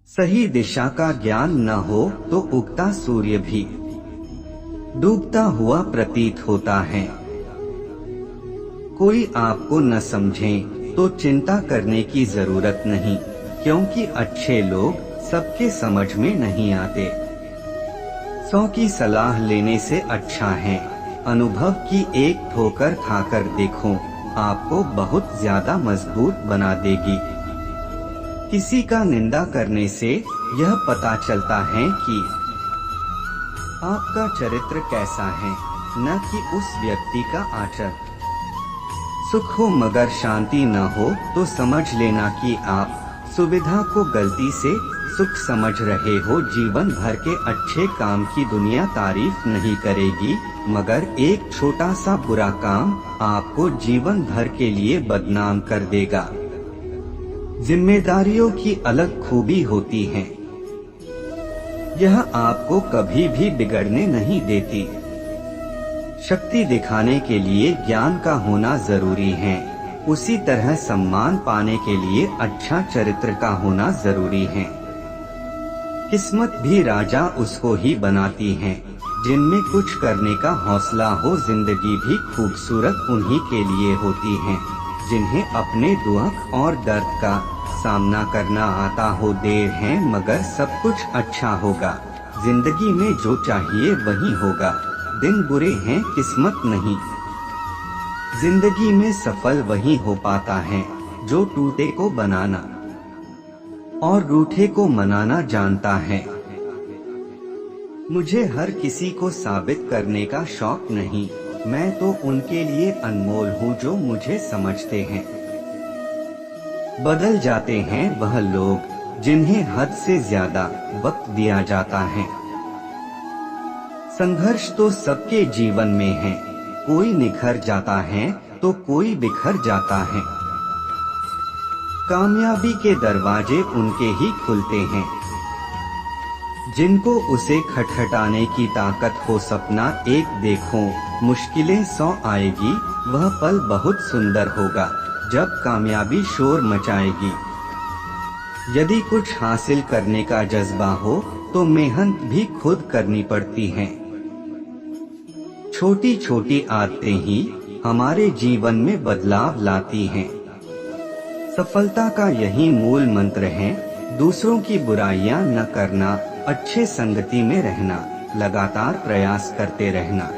सही दिशा का ज्ञान न हो तो उगता सूर्य भी डूबता हुआ प्रतीत होता है। कोई आपको न समझे तो चिंता करने की जरूरत नहीं, क्योंकि अच्छे लोग सबके समझ में नहीं आते। 100 की सलाह लेने से अच्छा है अनुभव की एक ठोकर खाकर देखो, आपको बहुत ज्यादा मजबूत बना देगी। किसी का निंदा करने से यह पता चलता है कि आपका चरित्र कैसा है, न कि उस व्यक्ति का आचरण। सुख हो मगर शांति न हो तो समझ लेना कि आप सुविधा को गलती से सुख समझ रहे हो। जीवन भर के अच्छे काम की दुनिया तारीफ नहीं करेगी, मगर एक छोटा सा बुरा काम आपको जीवन भर के लिए बदनाम कर देगा। जिम्मेदारियों की अलग खूबी होती है, यह आपको कभी भी बिगड़ने नहीं देती। शक्ति दिखाने के लिए ज्ञान का होना जरूरी है, उसी तरह सम्मान पाने के लिए अच्छा चरित्र का होना जरूरी है। किस्मत भी राजा उसको ही बनाती है जिनमें कुछ करने का हौसला हो। जिंदगी भी खूबसूरत उन्हीं के लिए होती है जिन्हें अपने दुख और दर्द का सामना करना आता हो। देर है मगर सब कुछ अच्छा होगा, जिंदगी में जो चाहिए वही होगा। दिन बुरे हैं किस्मत नहीं, जिंदगी में सफल वही हो पाता है जो टूटे को बनाना और रूठे को मनाना जानता है। मुझे हर किसी को साबित करने का शौक नहीं, मैं तो उनके लिए अनमोल हूँ जो मुझे समझते हैं। बदल जाते हैं वह लोग जिन्हें हद से ज्यादा वक्त दिया जाता है। संघर्ष तो सबके जीवन में है, कोई निखर जाता है तो कोई बिखर जाता है। कामयाबी के दरवाजे उनके ही खुलते हैं जिनको उसे खटखटाने की ताकत हो। सपना एक देखो, मुश्किलें 100 आएगी, वह पल बहुत सुंदर होगा जब कामयाबी शोर मचाएगी। यदि कुछ हासिल करने का जज्बा हो तो मेहनत भी खुद करनी पड़ती है। छोटी छोटी आदतें ही हमारे जीवन में बदलाव लाती हैं। सफलता का यही मूल मंत्र है, दूसरों की बुराइयां न करना, अच्छे संगति में रहना, लगातार प्रयास करते रहना।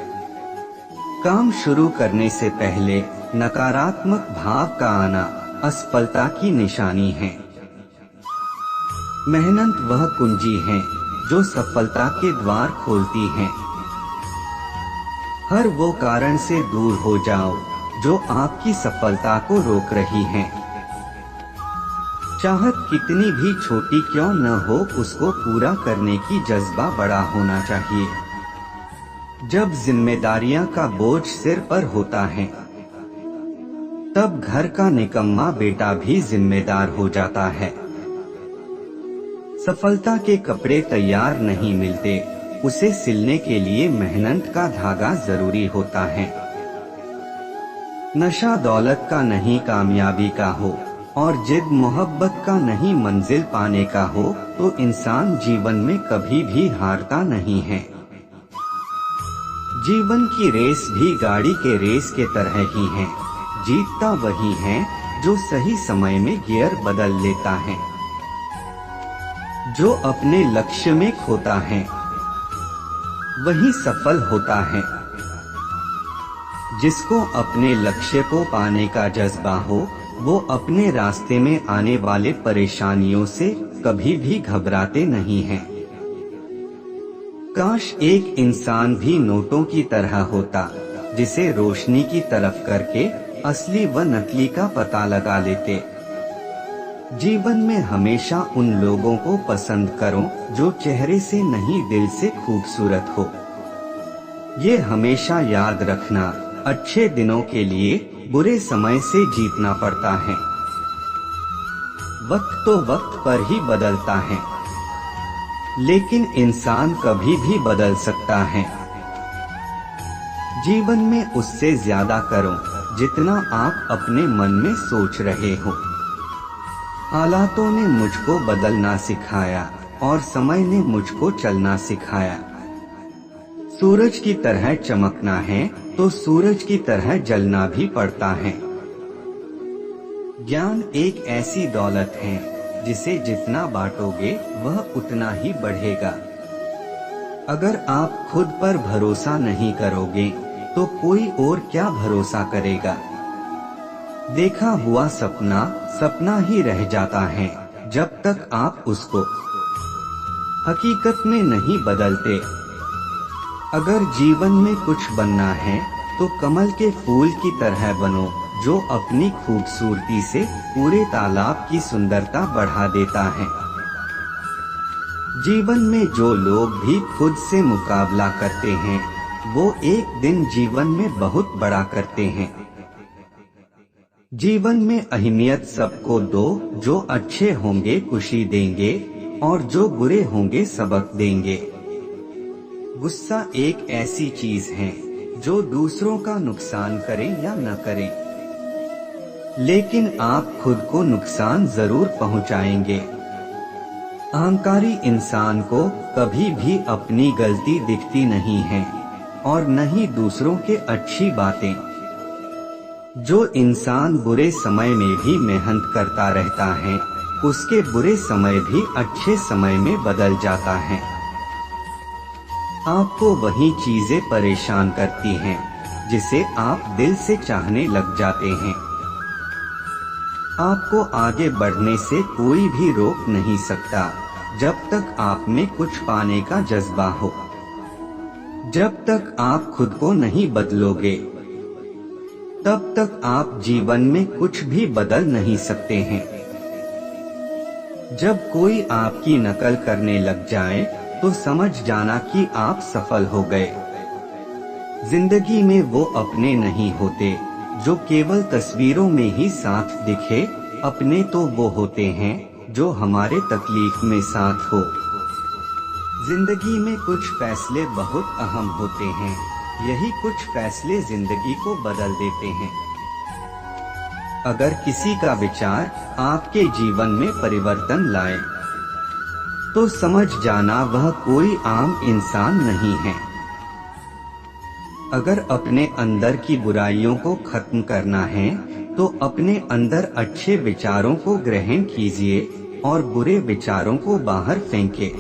काम शुरू करने से पहले नकारात्मक भाव का आना असफलता की निशानी है। मेहनत वह कुंजी है जो सफलता के द्वार खोलती है। हर वो कारण से दूर हो जाओ जो आपकी सफलता को रोक रही है। चाहत कितनी भी छोटी क्यों न हो, उसको पूरा करने की जज्बा बड़ा होना चाहिए। जब जिम्मेदारियां का बोझ सिर पर होता है तब घर का निकम्मा बेटा भी जिम्मेदार हो जाता है। सफलता के कपड़े तैयार नहीं मिलते, उसे सिलने के लिए मेहनत का धागा जरूरी होता है। नशा दौलत का नहीं कामयाबी का हो और जिद मोहब्बत का नहीं मंजिल पाने का हो तो इंसान जीवन में कभी भी हारता नहीं है। जीवन की रेस भी गाड़ी के रेस के तरह ही है, जीतता वही है जो सही समय में गियर बदल लेता है। जो अपने लक्ष्य में खोता है वही सफल होता है। जिसको अपने लक्ष्य को पाने का जज्बा हो वो अपने रास्ते में आने वाले परेशानियों से कभी भी घबराते नहीं हैं। काश एक इंसान भी नोटों की तरह होता जिसे रोशनी की तरफ करके असली व नकली का पता लगा लेते। जीवन में हमेशा उन लोगों को पसंद करो जो चेहरे से नहीं दिल से खूबसूरत हो। ये हमेशा याद रखना, अच्छे दिनों के लिए बुरे समय से जीतना पड़ता है। वक्त तो वक्त पर ही बदलता है, लेकिन इंसान कभी भी बदल सकता है। जीवन में उससे ज्यादा करो जितना आप अपने मन में सोच रहे हो। हालातों ने मुझको बदलना सिखाया और समय ने मुझको चलना सिखाया। सूरज की तरह चमकना है तो सूरज की तरह जलना भी पड़ता है। ज्ञान एक ऐसी दौलत है जिसे जितना बांटोगे वह उतना ही बढ़ेगा। अगर आप खुद पर भरोसा नहीं करोगे तो कोई और क्या भरोसा करेगा। देखा हुआ सपना सपना ही रह जाता है जब तक आप उसको हकीकत में नहीं बदलते। अगर जीवन में कुछ बनना है तो कमल के फूल की तरह बनो, जो अपनी खूबसूरती से पूरे तालाब की सुंदरता बढ़ा देता है। जीवन में जो लोग भी खुद से मुकाबला करते हैं वो एक दिन जीवन में बहुत बड़ा करते हैं। जीवन में अहमियत सबको दो, जो अच्छे होंगे खुशी देंगे और जो बुरे होंगे सबक देंगे। गुस्सा एक ऐसी चीज है जो दूसरों का नुकसान करे या न करे, लेकिन आप खुद को नुकसान जरूर पहुंचाएंगे। अहंकारी इंसान को कभी भी अपनी गलती दिखती नहीं है और न ही दूसरों के अच्छी बातें। जो इंसान बुरे समय में भी मेहनत करता रहता है उसके बुरे समय भी अच्छे समय में बदल जाता है। आपको वही चीजें परेशान करती हैं जिसे आप दिल से चाहने लग जाते हैं। आपको आगे बढ़ने से कोई भी रोक नहीं सकता जब तक आप में कुछ पाने का जज्बा हो। जब तक आप खुद को नहीं बदलोगे तब तक आप जीवन में कुछ भी बदल नहीं सकते हैं। जब कोई आपकी नकल करने लग जाए तो समझ जाना कि आप सफल हो गए। जिंदगी में वो अपने नहीं होते जो केवल तस्वीरों में ही साथ दिखे, अपने तो वो होते हैं जो हमारे तकलीफ में साथ हो। जिंदगी में कुछ फैसले बहुत अहम होते हैं, यही कुछ फैसले जिंदगी को बदल देते हैं। अगर किसी का विचार आपके जीवन में परिवर्तन लाए तो समझ जाना वह कोई आम इंसान नहीं है। अगर अपने अंदर की बुराइयों को खत्म करना है तो अपने अंदर अच्छे विचारों को ग्रहण कीजिए और बुरे विचारों को बाहर फेंके।